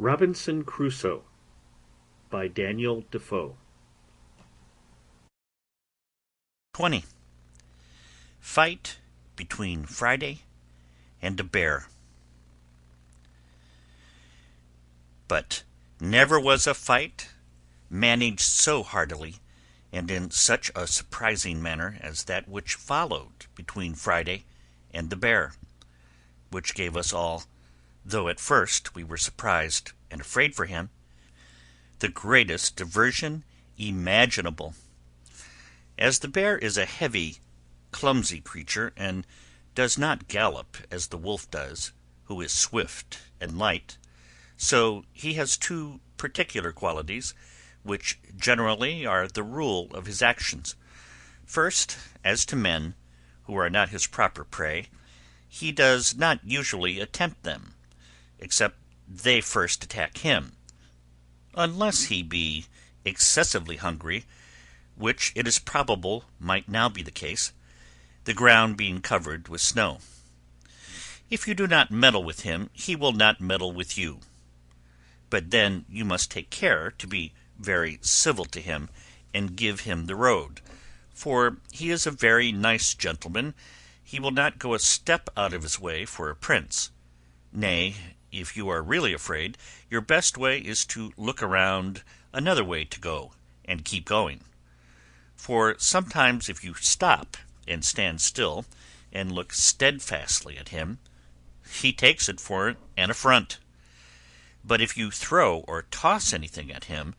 Robinson Crusoe by Daniel Dafoe. 20. Fight between Friday and a bear. But never was a fight managed so heartily and in such a surprising manner as that which followed between Friday and the bear, which gave us all, though at first we were surprised and afraid for him, the greatest diversion imaginable. As the bear is a heavy, clumsy creature, and does not gallop as the wolf does, who is swift and light, so he has two particular qualities, which generally are the rule of his actions. First, as to men, who are not his proper prey, he does not usually attempt them, except they first attack him, unless he be excessively hungry, which it is probable might now be the case, the ground being covered with snow. If you do not meddle with him, he will not meddle with you. But then you must take care to be very civil to him, and give him the road, for he is a very nice gentleman. He will not go a step out of his way for a prince. Nay, if you are really afraid, your best way is to look around another way to go, and keep going. For sometimes if you stop and stand still, and look steadfastly at him, he takes it for an affront. But if you throw or toss anything at him,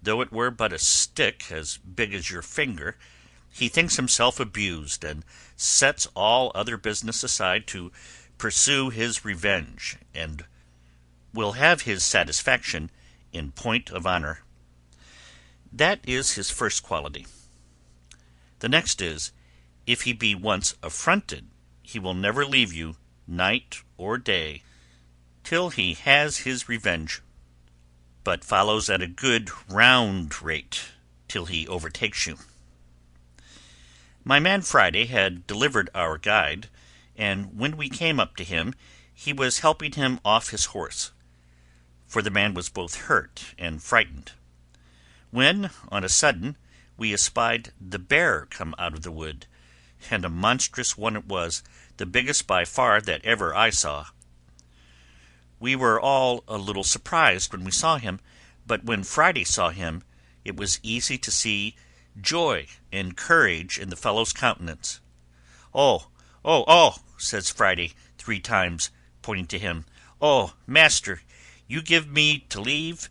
though it were but a stick as big as your finger, he thinks himself abused, and sets all other business aside to pursue his revenge, and will have his satisfaction in point of honor. That is his first quality. The next is, if he be once affronted, he will never leave you, night or day, till he has his revenge, but follows at a good round rate till he overtakes you. My man Friday had delivered our guide, and when we came up to him, he was helping him off his horse, for the man was both hurt and frightened, when, on a sudden, we espied the bear come out of the wood, and a monstrous one it was, the biggest by far that ever I saw. We were all a little surprised when we saw him, but when Friday saw him, it was easy to see joy and courage in the fellow's countenance. "Oh, oh, oh," says Friday 3 times, pointing to him. "Oh, master, you give me to leave,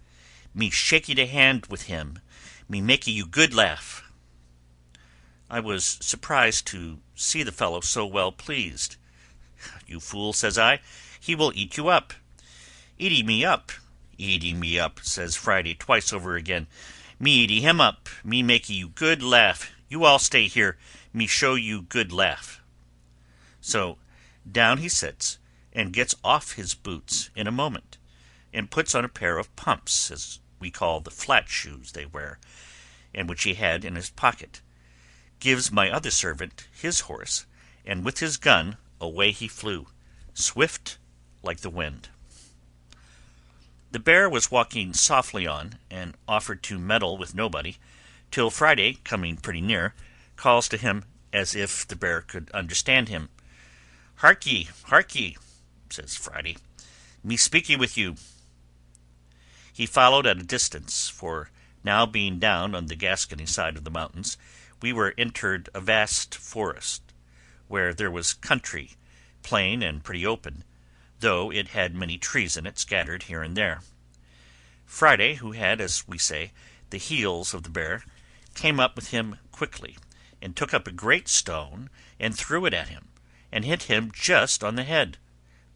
me shaky the hand with him, me makee you good laugh." I was surprised to see the fellow so well pleased. "You fool," says I, "he will eat you up." "Eating me up," says Friday twice over again. "Me eaty him up, me makee you good laugh. You all stay here, me show you good laugh." So down he sits, and gets off his boots in a moment, and puts on a pair of pumps, as we call the flat shoes they wear, and which he had in his pocket, gives my other servant his horse, and with his gun away he flew, swift like the wind. The bear was walking softly on, and offered to meddle with nobody, till Friday, coming pretty near, calls to him, as if the bear could understand him. Hark ye, says Friday, "me speaky with you." He followed at a distance, for now being down on the Gascony side of the mountains, we were entered a vast forest, where there was country, plain and pretty open, though it had many trees in it scattered here and there. Friday, who had, as we say, the heels of the bear, came up with him quickly, and took up a great stone, and threw it at him, and hit him just on the head,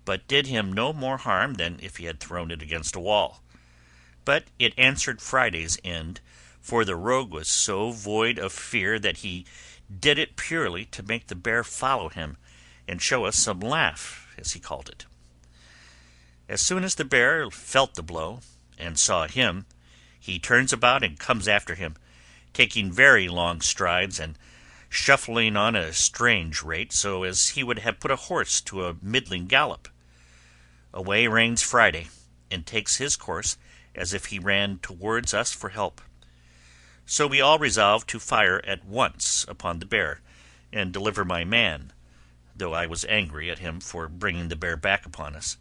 but did him no more harm than if he had thrown it against a wall. But it answered Friday's end, for the rogue was so void of fear that he did it purely to make the bear follow him, and show us some laugh, as he called it. As soon as the bear felt the blow, and saw him, he turns about and comes after him, taking very long strides, and shuffling on a strange rate, so as he would have put a horse to a middling gallop. Away reins Friday, and takes his course as if he ran towards us for help. So we all resolved to fire at once upon the bear, and deliver my man, though I was angry at him for bringing the bear back upon us,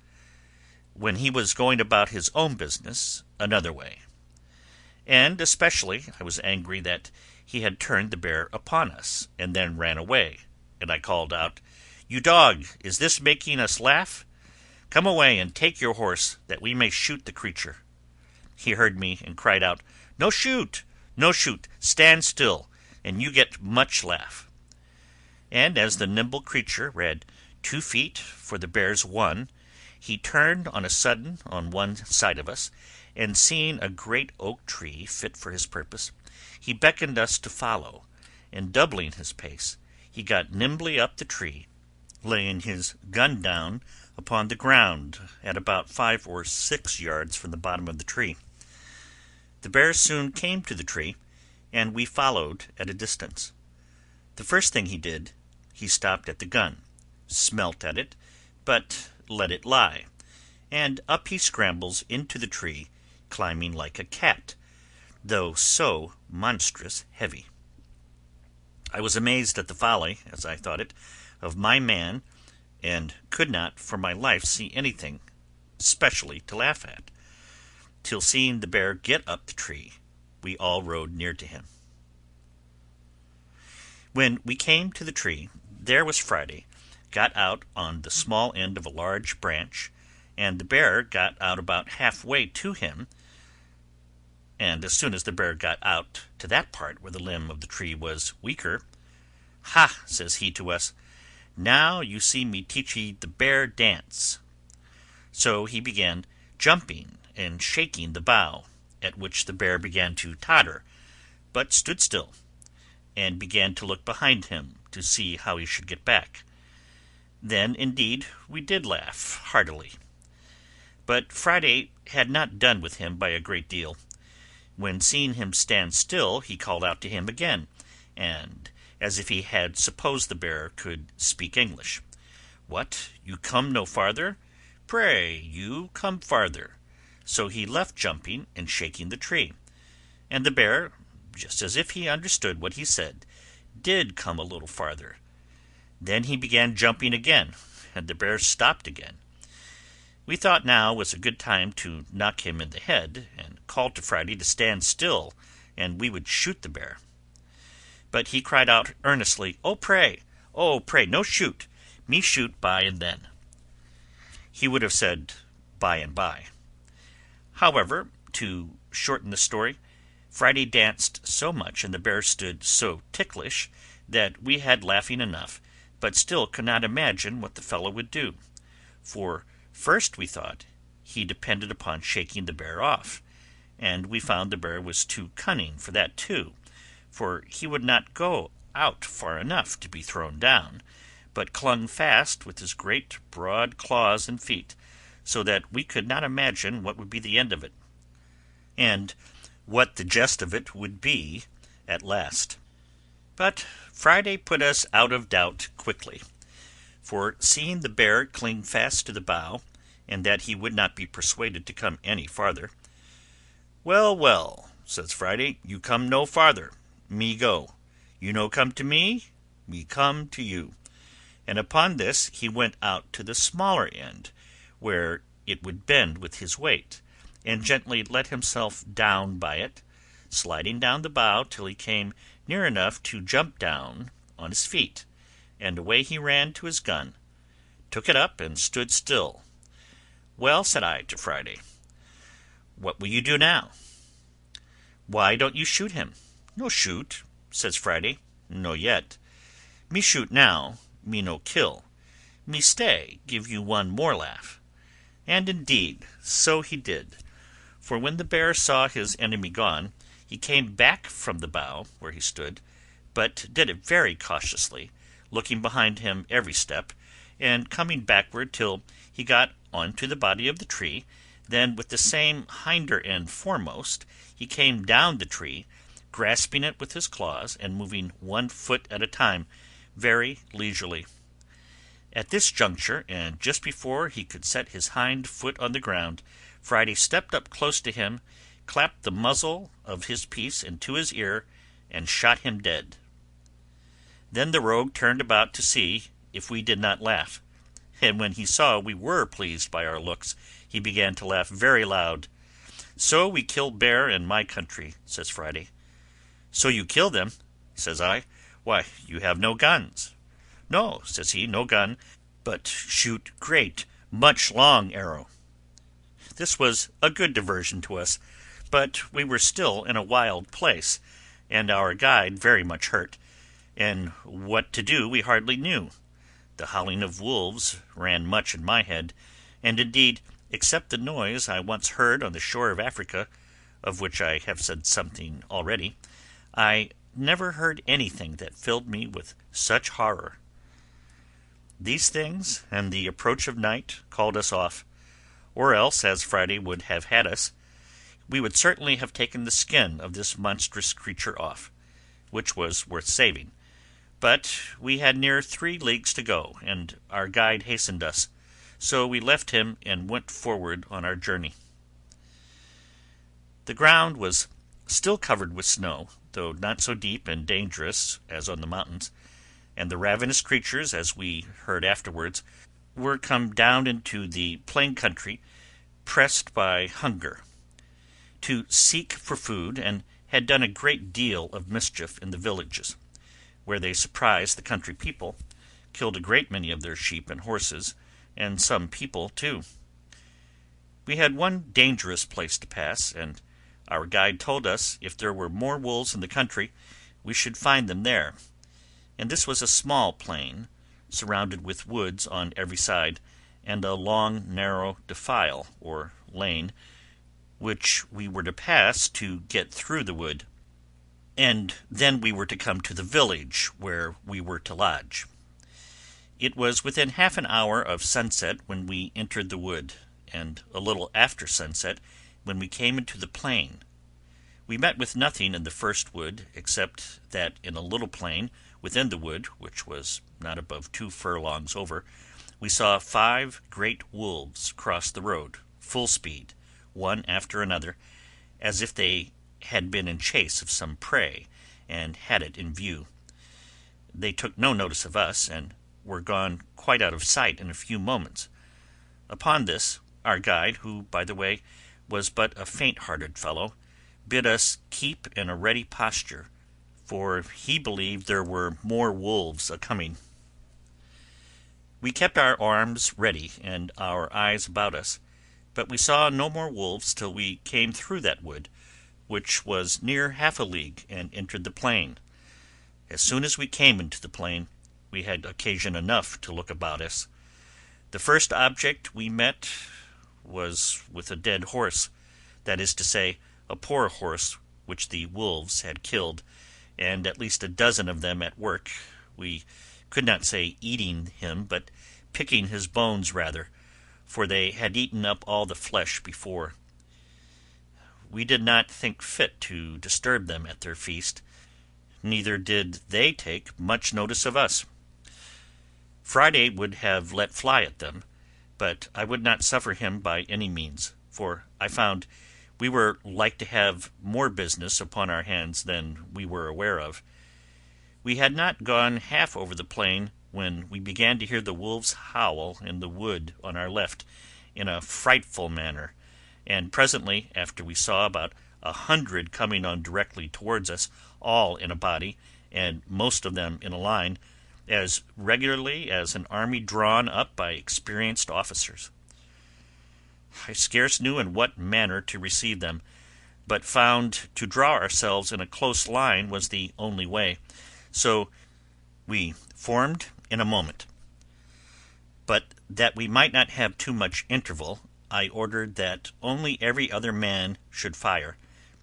when he was going about his own business another way. And especially I was angry that he had turned the bear upon us, and then ran away, and I called out, "You dog, is this making us laugh? Come away and take your horse, that we may shoot the creature." He heard me, and cried out, "No shoot! No shoot! Stand still, and you get much laugh." And as the nimble creature ran 2 feet for the bear's 1, he turned on a sudden on one side of us, and seeing a great oak tree fit for his purpose, he beckoned us to follow, and doubling his pace, he got nimbly up the tree, laying his gun down upon the ground at about 5 or 6 yards from the bottom of the tree. The bear soon came to the tree, and we followed at a distance. The first thing he did, he stopped at the gun, smelt at it, but let it lie, and up he scrambles into the tree, climbing like a cat, though so monstrous heavy. I was amazed at the folly, as I thought it, of my man, and could not for my life see anything specially to laugh at, till seeing the bear get up the tree, we all rode near to him. When we came to the tree, there was Friday, got out on the small end of a large branch, and the bear got out about halfway to him, and as soon as the bear got out to that part where the limb of the tree was weaker, "Ha," says he to us, "now you see me teach ye the bear dance." So he began jumping and shaking the bough, at which the bear began to totter, but stood still, and began to look behind him to see how he should get back. Then, indeed, we did laugh heartily. But Friday had not done with him by a great deal. When seeing him stand still, he called out to him again, and as if he had supposed the bear could speak English, "What, you come no farther? Pray you come farther." So he left jumping and shaking the tree, and the bear, just as if he understood what he said, did come a little farther. Then he began jumping again, and the bear stopped again. We thought now was a good time to knock him in the head, and called to Friday to stand still, and we would shoot the bear. But he cried out earnestly, oh, pray, no shoot, me shoot by and then." He would have said by and by. However, to shorten the story, Friday danced so much and the bear stood so ticklish that we had laughing enough, but still could not imagine what the fellow would do. For first we thought he depended upon shaking the bear off, and we found the bear was too cunning for that too, for he would not go out far enough to be thrown down, but clung fast with his great broad claws and feet, so that we could not imagine what would be the end of it, and what the jest of it would be at last. But Friday put us out of doubt quickly, for seeing the bear cling fast to the bough, and that he would not be persuaded to come any farther, "Well, well," says Friday, "you come no farther, me go. You no come to me, me come to you." And upon this he went out to the smaller end, where it would bend with his weight, and gently let himself down by it, sliding down the bough till he came near enough to jump down on his feet, and away he ran to his gun, took it up, and stood still. "Well," said I to Friday, "what will you do now?" "Why don't you shoot him?" "No shoot," says Friday, "no yet. Me shoot now, me no kill. Me stay, give you one more laugh." And indeed so he did, for when the bear saw his enemy gone, he came back from the bough where he stood, but did it very cautiously, looking behind him every step, and coming backward till he got on to the body of the tree. Then with the same hinder end foremost, he came down the tree, grasping it with his claws, and moving 1 foot at a time, very leisurely. At this juncture, and just before he could set his hind foot on the ground, Friday stepped up close to him, clapped the muzzle of his piece into his ear, and shot him dead. Then the rogue turned about to see if we did not laugh, and when he saw we were pleased by our looks, he began to laugh very loud. "So we kill bear in my country," says Friday. "So you kill them?" says I. "Why, you have no guns." "No," says he, "no gun, but shoot great, much long arrow." This was a good diversion to us, but we were still in a wild place, and our guide very much hurt, and what to do we hardly knew. The howling of wolves ran much in my head, and indeed, except the noise I once heard on the shore of Africa, of which I have said something already, I never heard anything that filled me with such horror. These things and the approach of night called us off, or else, as Friday would have had us, we would certainly have taken the skin of this monstrous creature off, which was worth saving. But we had near 3 leagues to go, and our guide hastened us, so we left him and went forward on our journey. The ground was still covered with snow, though not so deep and dangerous as on the mountains, and the ravenous creatures, as we heard afterwards, were come down into the plain country, pressed by hunger, to seek for food, and had done a great deal of mischief in the villages, where they surprised the country people, killed a great many of their sheep and horses, and some people too. We had one dangerous place to pass, and our guide told us if there were more wolves in the country, we should find them there, and this was a small plain, surrounded with woods on every side, and a long narrow defile, or lane, which we were to pass to get through the wood, and then we were to come to the village where we were to lodge. It was within half an hour of sunset when we entered the wood, and a little after sunset when we came into the plain. We met with nothing in the first wood, except that in a little plain within the wood, which was not above 2 furlongs over, we saw 5 great wolves cross the road, full speed, one after another, as if they had been in chase of some prey, and had it in view. They took no notice of us, and were gone quite out of sight in a few moments. Upon this, our guide, who, by the way, was but a faint-hearted fellow, bid us keep in a ready posture, for he believed there were more wolves a-coming. We kept our arms ready and our eyes about us, but we saw no more wolves till we came through that wood, which was near half a league, and entered the plain. As soon as we came into the plain, we had occasion enough to look about us. The first object we met was with a dead horse, that is to say, a poor horse which the wolves had killed, and at least a dozen of them at work, we could not say eating him, but picking his bones rather, for they had eaten up all the flesh before. We did not think fit to disturb them at their feast, neither did they take much notice of us. Friday would have let fly at them, but I would not suffer him by any means, for I found we were like to have more business upon our hands than we were aware of. We had not gone half over the plain when we began to hear the wolves howl in the wood on our left in a frightful manner, and presently, after we saw about 100 coming on directly towards us, all in a body, and most of them in a line, as regularly as an army drawn up by experienced officers. I scarce knew in what manner to receive them, but found to draw ourselves in a close line was the only way, so we formed in a moment. But that we might not have too much interval, I ordered that only every other man should fire,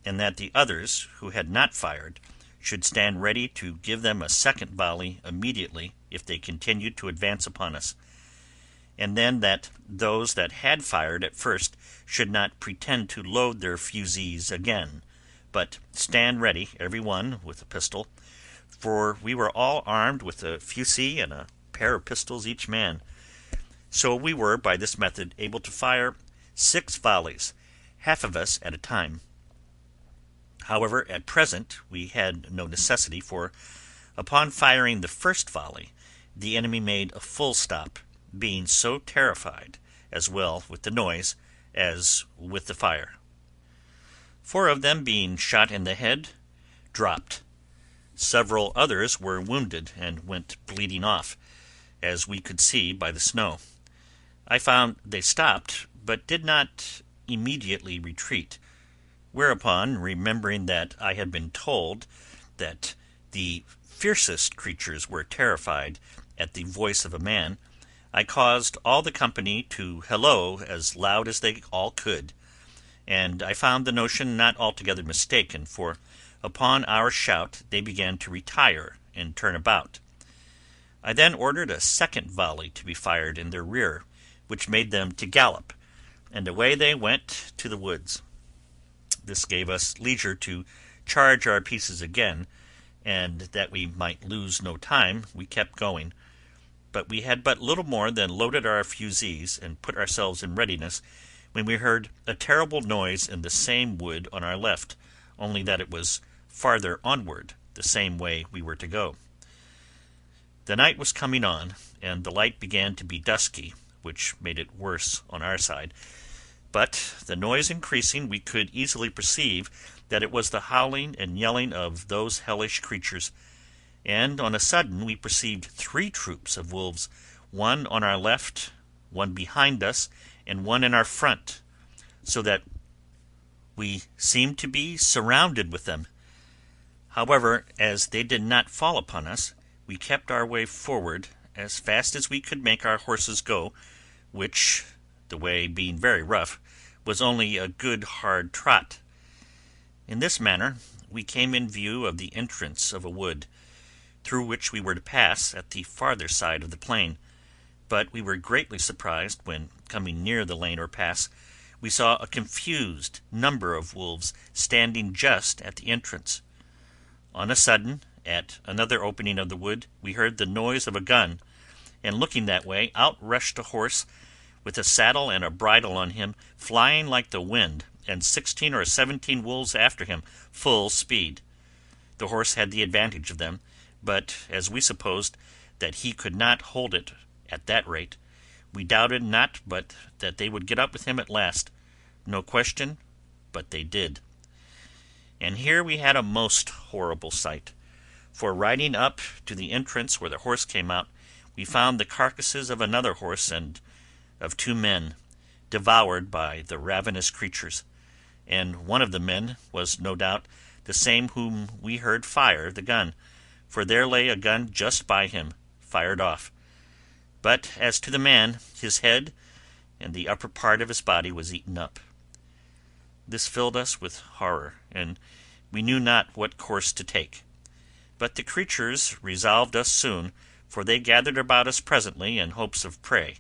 and that the others, who had not fired, should stand ready to give them a second volley immediately if they continued to advance upon us, and then that those that had fired at first should not pretend to load their fusees again, but stand ready, every one with a pistol, for we were all armed with a fusee and a pair of pistols each man. So we were, by this method, able to fire 6 volleys, half of us at a time. However, at present we had no necessity, for upon firing the first volley, the enemy made a full stop, being so terrified, as well with the noise as with the fire. 4 of them, being shot in the head, dropped. Several others were wounded and went bleeding off, as we could see by the snow. I found they stopped, but did not immediately retreat, whereupon, remembering that I had been told that the fiercest creatures were terrified at the voice of a man, I caused all the company to hallo as loud as they all could, and I found the notion not altogether mistaken, for upon our shout they began to retire and turn about. I then ordered a second volley to be fired in their rear, which made them to gallop, and away they went to the woods. This gave us leisure to charge our pieces again, and that we might lose no time, we kept going. But we had but little more than loaded our fusees and put ourselves in readiness, when we heard a terrible noise in the same wood on our left, only that it was farther onward, the same way we were to go. The night was coming on, and the light began to be dusky, which made it worse on our side. But the noise increasing, we could easily perceive that it was the howling and yelling of those hellish creatures, and on a sudden we perceived 3 troops of wolves, one on our left, one behind us, and one in our front, so that we seemed to be surrounded with them. However, as they did not fall upon us, we kept our way forward as fast as we could make our horses go, which, the way being very rough, was only a good hard trot. In this manner we came in view of the entrance of a wood, through which we were to pass at the farther side of the plain, but we were greatly surprised when, coming near the lane or pass, we saw a confused number of wolves standing just at the entrance. On a sudden, at another opening of the wood, we heard the noise of a gun, and looking that way, out rushed a horse, with a saddle and a bridle on him, flying like the wind, and 16 or 17 wolves after him, full speed. The horse had the advantage of them, but as we supposed that he could not hold it at that rate, we doubted not but that they would get up with him at last. No question but they did. And here we had a most horrible sight, for riding up to the entrance where the horse came out, we found the carcasses of another horse and of 2 men, devoured by the ravenous creatures, and one of the men was no doubt the same whom we heard fire the gun, for there lay a gun just by him, fired off. But as to the man, his head and the upper part of his body was eaten up. This filled us with horror, and we knew not what course to take. But the creatures resolved us soon, for they gathered about us presently in hopes of prey,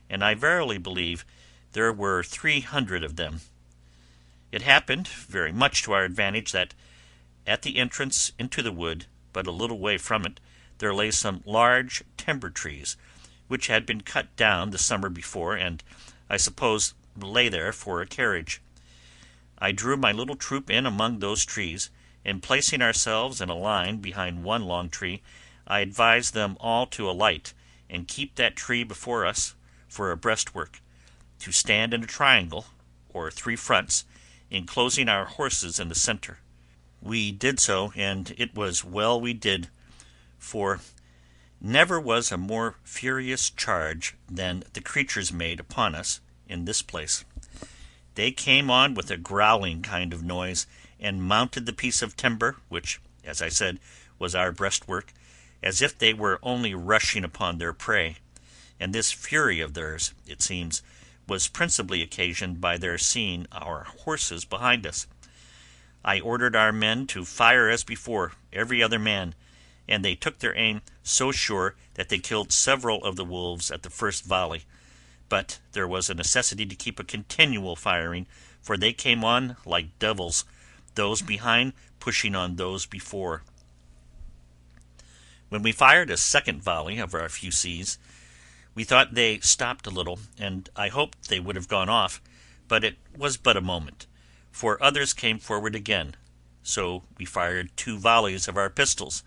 and I verily believe there were 300 of them. It happened, very much to our advantage, that at the entrance into the wood, but a little way from it, there lay some large timber trees, which had been cut down the summer before, and I suppose lay there for a carriage. I drew my little troop in among those trees, and placing ourselves in a line behind one long tree, I advised them all to alight, and keep that tree before us for a breastwork, to stand in a triangle, or 3 fronts, enclosing our horses in the centre. We did so, and it was well we did, for never was a more furious charge than the creatures made upon us in this place. They came on with a growling kind of noise, and mounted the piece of timber, which, as I said, was our breastwork, as if they were only rushing upon their prey, and this fury of theirs, it seems, was principally occasioned by their seeing our horses behind us. I ordered our men to fire as before, every other man, and they took their aim so sure that they killed several of the wolves at the first volley, but there was a necessity to keep a continual firing, for they came on like devils, those behind pushing on those before. When we fired a second volley of our fusees, we thought they stopped a little, and I hoped they would have gone off, but it was but a moment, for others came forward again, so we fired 2 volleys of our pistols,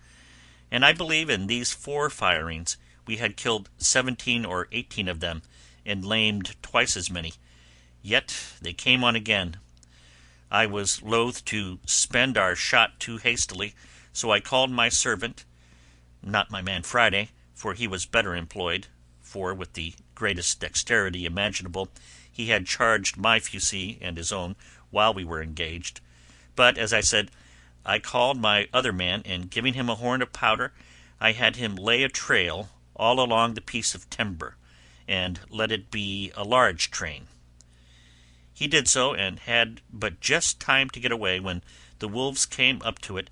and I believe in these 4 firings we had killed 17 or 18 of them, and lamed twice as many, yet they came on again. I was loath to spend our shot too hastily, so I called my servant, not my man Friday, for he was better employed, for with the greatest dexterity imaginable he had charged my fusee and his own while we were engaged, but, as I said, I called my other man, and giving him a horn of powder, I had him lay a trail all along the piece of timber, and let it be a large train. He did so, and had but just time to get away when the wolves came up to it,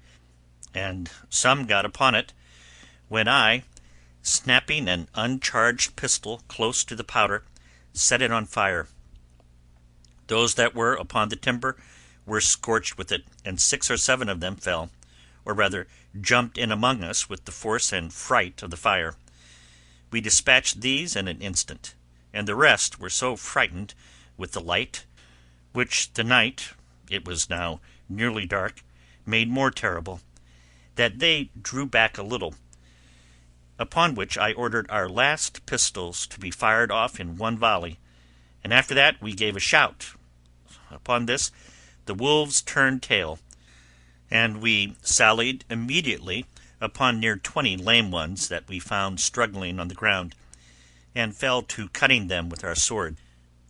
and some got upon it, when I, snapping an uncharged pistol close to the powder, set it on fire. Those that were upon the timber were scorched with it, and 6 or 7 of them fell, or rather jumped in among us with the force and fright of the fire. We dispatched these in an instant, and the rest were so frightened with the light, which the night, it was now nearly dark, made more terrible, that they drew back a little, upon which I ordered our last pistols to be fired off in 1 volley, and after that we gave a shout. Upon this the wolves turned tail, and we sallied immediately upon near 20 lame ones that we found struggling on the ground, and fell to cutting them with our sword,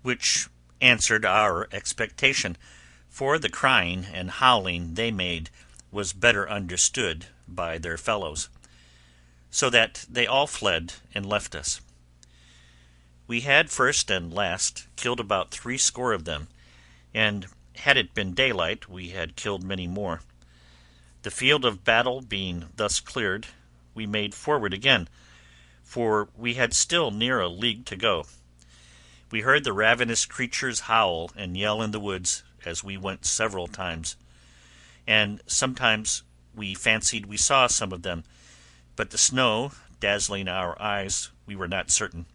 which answered our expectation, for the crying and howling they made was better understood by their fellows, so that they all fled and left us. We had first and last killed about 60 of them, and had it been daylight we had killed many more. The field of battle being thus cleared, we made forward again, for we had still near a league to go. We heard the ravenous creatures howl and yell in the woods as we went several times, and sometimes we fancied we saw some of them, but the snow dazzling our eyes, we were not certain.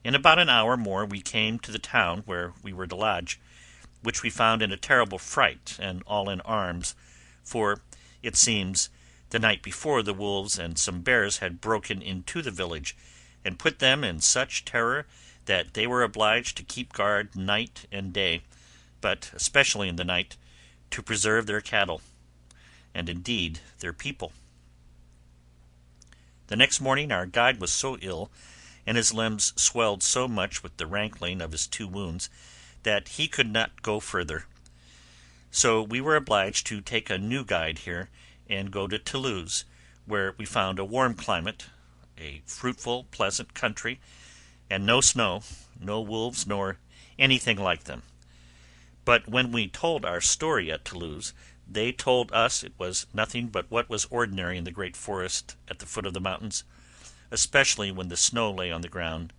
In about an hour more we came to the town where we were to lodge, which we found in a terrible fright and all in arms, for, it seems, the night before the wolves and some bears had broken into the village, and put them in such terror that they were obliged to keep guard night and day, but especially in the night, to preserve their cattle, and indeed their people. The next morning our guide was so ill, and his limbs swelled so much with the rankling of his 2 wounds, that he could not go further. So we were obliged to take a new guide here, and go to Toulouse, where we found a warm climate, a fruitful, pleasant country, and no snow, no wolves, nor anything like them. But when we told our story at Toulouse, they told us it was nothing but what was ordinary in the great forest at the foot of the mountains, especially when the snow lay on the ground.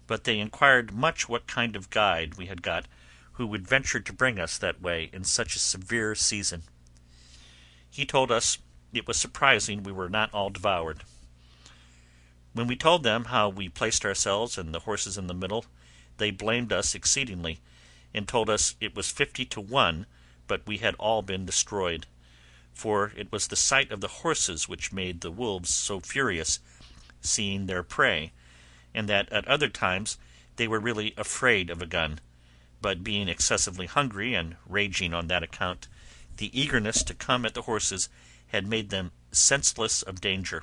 But they inquired much what kind of guide we had got, who would venture to bring us that way in such a severe season. He told us it was surprising we were not all devoured. When we told them how we placed ourselves and the horses in the middle, they blamed us exceedingly, and told us it was 50 to 1, but we had all been destroyed, for it was the sight of the horses which made the wolves so furious, seeing their prey, and that at other times they were really afraid of a gun, but being excessively hungry and raging on that account, the eagerness to come at the horses had made them senseless of danger,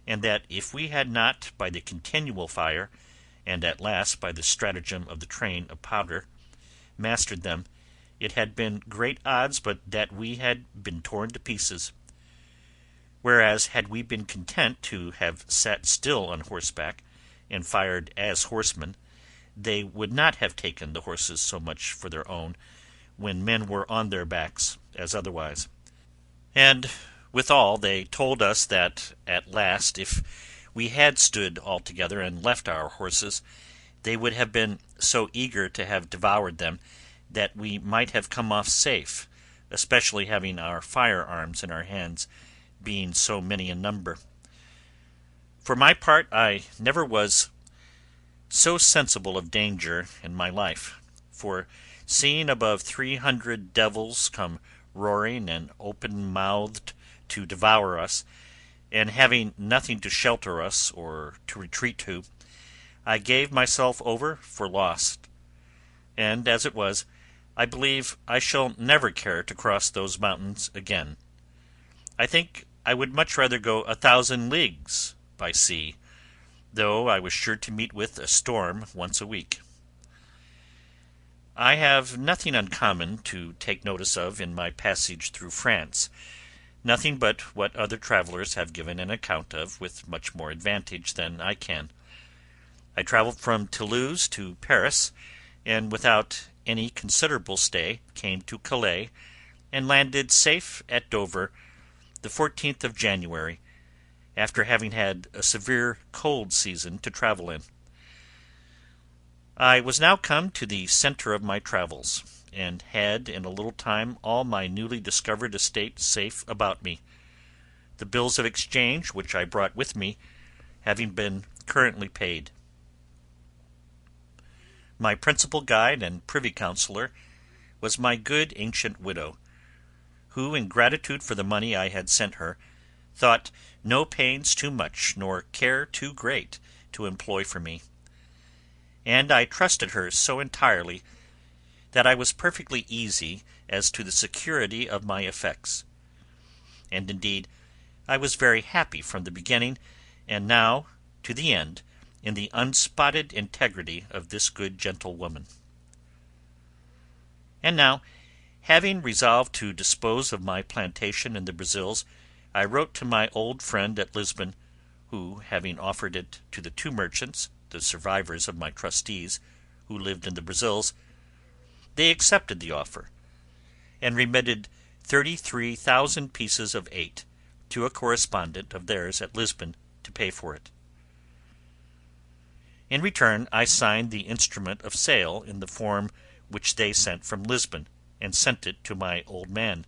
and that if we had not, by the continual fire, and at last by the stratagem of the train of powder, mastered them, it had been great odds but that we had been torn to pieces. Whereas had we been content to have sat still on horseback, and fired as horsemen, they would not have taken the horses so much for their own, when men were on their backs, as otherwise. And withal they told us that at last, if we had stood all together and left our horses, they would have been so eager to have devoured them that we might have come off safe, especially having our firearms in our hands, being so many in number. For my part, I never was so sensible of danger in my life, for seeing above 300 devils come roaring and open-mouthed to devour us, and having nothing to shelter us or to retreat to, I gave myself over for lost, and as it was, I believe I shall never care to cross those mountains again. I think I would much rather go 1,000 leagues by sea, though I was sure to meet with a storm once a week. I have nothing uncommon to take notice of in my passage through France, nothing but what other travellers have given an account of with much more advantage than I can. I travelled from Toulouse to Paris, and without any considerable stay came to Calais, and landed safe at Dover the 14th of January, after having had a severe cold season to travel in. I was now come to the centre of my travels, and had in a little time all my newly discovered estate safe about me, the bills of exchange which I brought with me having been currently paid. My principal guide and privy counsellor was my good ancient widow, who, in gratitude for the money I had sent her, thought no pains too much nor care too great to employ for me, and I trusted her so entirely that I was perfectly easy as to the security of my effects. And indeed I was very happy from the beginning, and now to the end, in the unspotted integrity of this good gentlewoman. And now, having resolved to dispose of my plantation in the Brazils, I wrote to my old friend at Lisbon, who, having offered it to the 2 merchants, the survivors of my trustees, who lived in the Brazils, they accepted the offer, and remitted 33,000 pieces of 8 to a correspondent of theirs at Lisbon to pay for it. In return I signed the instrument of sale in the form which they sent from Lisbon, and sent it to my old man,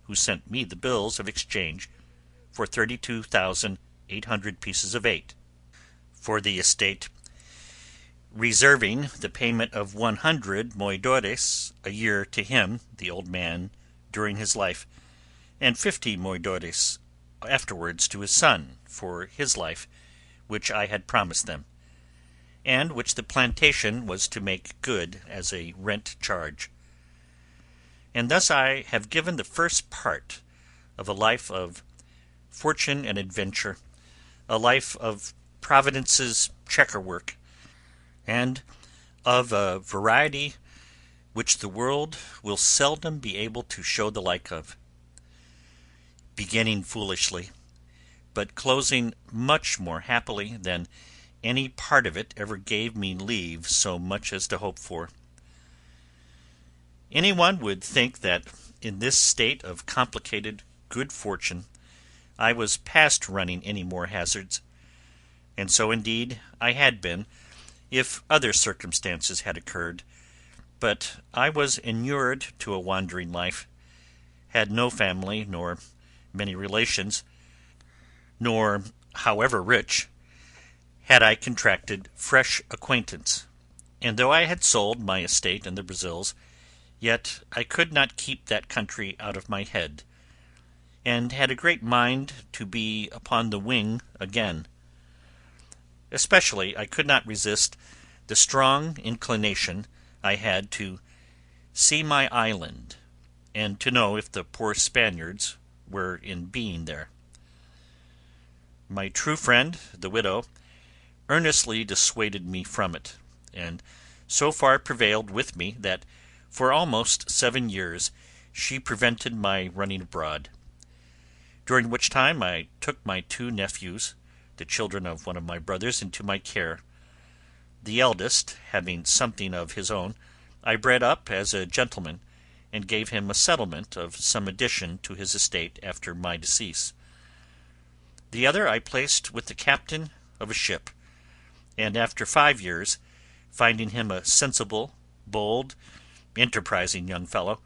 who sent me the bills of exchange for 32,800 pieces of 8 for the estate, reserving the payment of 100 moidores a year to him, the old man, during his life, and 50 moidores afterwards to his son for his life, which I had promised them, and which the plantation was to make good as a rent charge. And thus I have given the first part of a life of fortune and adventure, a life of Providence's checker-work, and of a variety which the world will seldom be able to show the like of, beginning foolishly, but closing much more happily than any part of it ever gave me leave so much as to hope for. Any one would think that in this state of complicated good fortune I was past running any more hazards, and so indeed I had been, if other circumstances had occurred, but I was inured to a wandering life, had no family nor many relations, nor, however rich, had I contracted fresh acquaintance, and though I had sold my estate in the Brazils, yet I could not keep that country out of my head, and had a great mind to be upon the wing again. Especially I could not resist the strong inclination I had to see my island, and to know if the poor Spaniards were in being there. My true friend, the widow, earnestly dissuaded me from it, and so far prevailed with me that for almost 7 years she prevented my running abroad, during which time I took my 2 nephews, the children of one of my brothers, into my care. The eldest, having something of his own, I bred up as a gentleman, and gave him a settlement of some addition to his estate after my decease. The other I placed with the captain of a ship, and after 5 years, finding him a sensible, bold, enterprising young fellow,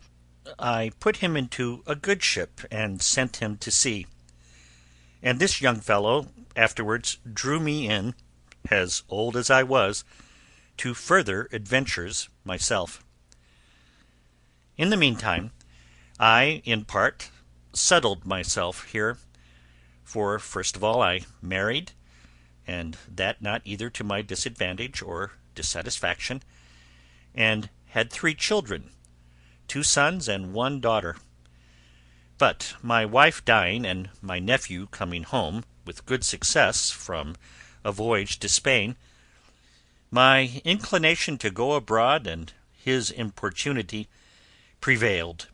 I put him into a good ship and sent him to sea. And this young fellow afterwards drew me in, as old as I was, to further adventures myself. In the meantime, I, in part, settled myself here, for first of all I married, and that not either to my disadvantage or dissatisfaction, and had 3 children, 2 sons and 1 daughter. But my wife dying, and my nephew coming home with good success from a voyage to Spain, my inclination to go abroad and his importunity prevailed,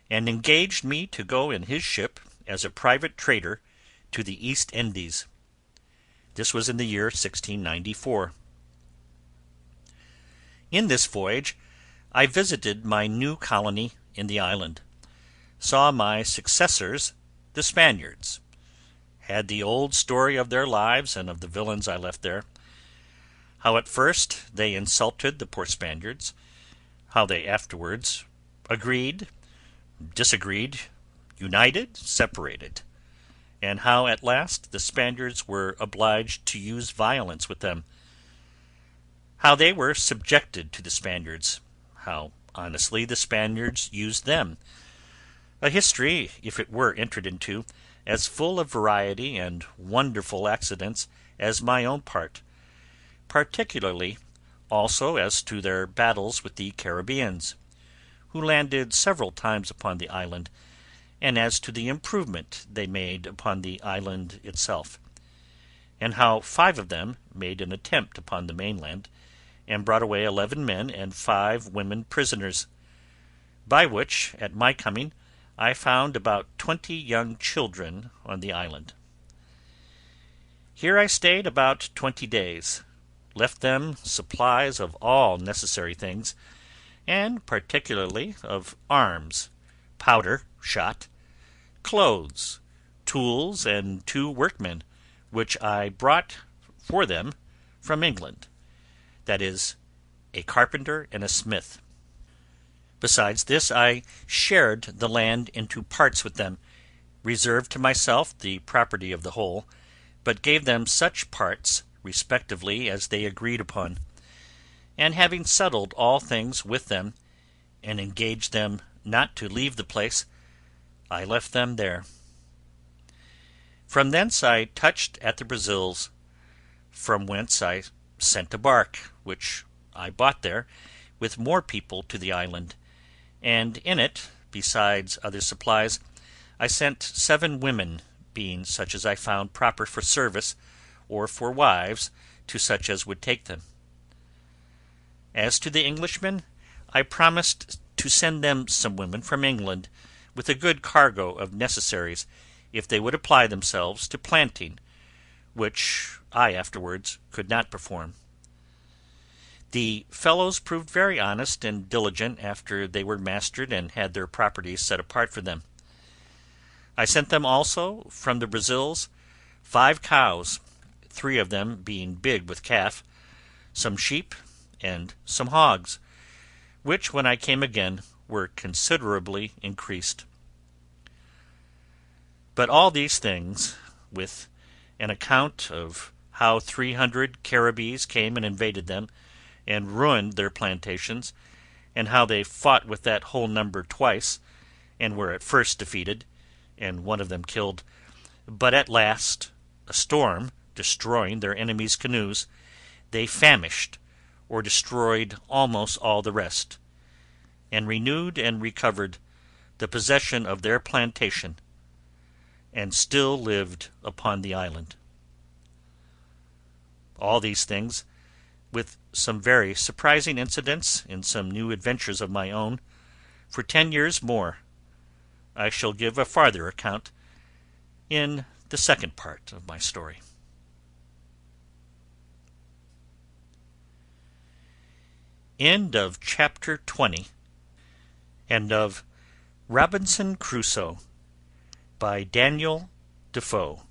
and engaged me to go in his ship as a private trader to the East Indies. This was in the year 1694. In this voyage I visited my new colony in the island, saw my successors, the Spaniards, had the old story of their lives and of the villains I left there, how at first they insulted the poor Spaniards, how they afterwards agreed, disagreed, united, separated, and how at last the Spaniards were obliged to use violence with them, how they were subjected to the Spaniards, how honestly the Spaniards used them, a history, if it were entered into, as full of variety and wonderful accidents as my own part, particularly also as to their battles with the Caribbeans, who landed several times upon the island, and as to the improvement they made upon the island itself, and how 5 of them made an attempt upon the mainland, and brought away 11 men and 5 women prisoners, by which, at my coming, I found about 20 young children on the island. Here I stayed about 20 days, left them supplies of all necessary things, and particularly of arms, powder, shot, clothes, tools, and 2 workmen, which I brought for them from England, that is, a carpenter and a smith. Besides this, I shared the land into parts with them, reserved to myself the property of the whole, but gave them such parts respectively as they agreed upon, and having settled all things with them, and engaged them not to leave the place, I left them there. From thence I touched at the Brazils, from whence I sent a bark, which I bought there, with more people to the island, and in it, besides other supplies, I sent 7 women, being such as I found proper for service, or for wives to such as would take them. As to the Englishmen, I promised to send them some women from England, with a good cargo of necessaries, if they would apply themselves to planting, which I afterwards could not perform. The fellows proved very honest and diligent after they were mastered and had their properties set apart for them. I sent them also from the Brazils 5 cows, 3 of them being big with calf, some sheep, and some hogs, which when I came again were considerably increased. But all these things, with an account of how 300 Caribbees came and invaded them, and ruined their plantations, and how they fought with that whole number twice, and were at first defeated, and one of them killed, but at last, a storm destroying their enemies' canoes, they famished, or destroyed almost all the rest, and renewed and recovered the possession of their plantation, and still lived upon the island. All these things, with some very surprising incidents in some new adventures of my own, for 10 years more, I shall give a farther account in the second part of my story. End of chapter 20. End of Robinson Crusoe by Daniel Dafoe.